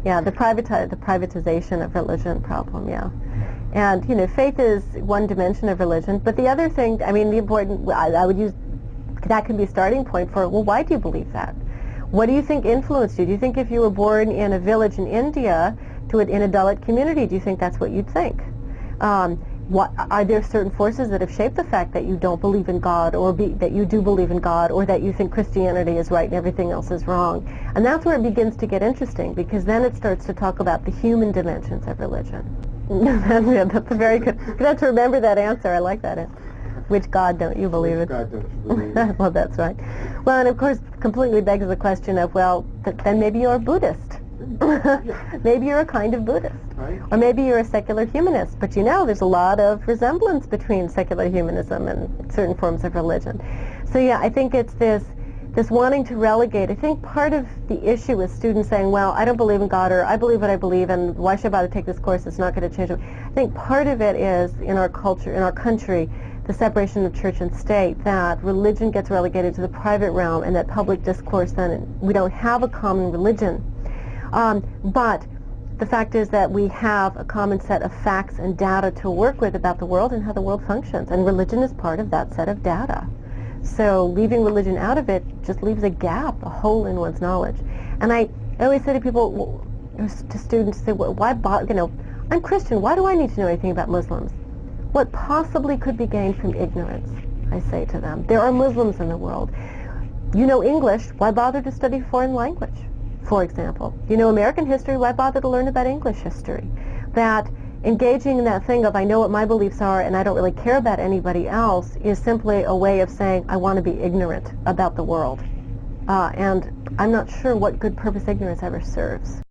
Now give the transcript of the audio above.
Yeah, the privatization of religion problem, yeah. And, faith is one dimension of religion, but the other thing, I mean, the important, I would use, that can be a starting point for, well, why do you believe that? What do you think influenced you? Do you think if you were born in a village in India in a Dalit community, do you think that's what you'd think? Are there certain forces that have shaped the fact that you don't believe in God, or that you do believe in God, or that you think Christianity is right and everything else is wrong? And that's where it begins to get interesting, because then it starts to talk about the human dimensions of religion. That's a very good. You have to remember that answer. I like that answer. Which God don't you believe in? Which God don't you believe in? Well, that's right. Well, and of course, completely begs the question of, well, then maybe you're a Buddhist. Maybe you're a kind of Buddhist. Right. Or maybe you're a secular humanist. But there's a lot of resemblance between secular humanism and certain forms of religion. So yeah, I think it's this wanting to relegate. I think part of the issue with students saying, well, I don't believe in God, or I believe what I believe, and why should I bother to take this course? It's not going to change it. I think part of it is, in our culture, in our country, the separation of church and state, that religion gets relegated to the private realm, and that public discourse, then we don't have a common religion. But the fact is that we have a common set of facts and data to work with about the world and how the world functions, and religion is part of that set of data. So leaving religion out of it just leaves a gap, a hole in one's knowledge. And I always say to people, to students, say, well, why bother? I'm Christian. Why do I need to know anything about Muslims? What possibly could be gained from ignorance? I say to them. There are Muslims in the world. You know English. Why bother to study foreign language, for example? You know American history. Why bother to learn about English history? That engaging in that thing of, I know what my beliefs are and I don't really care about anybody else, is simply a way of saying, I want to be ignorant about the world. And I'm not sure what good purpose ignorance ever serves.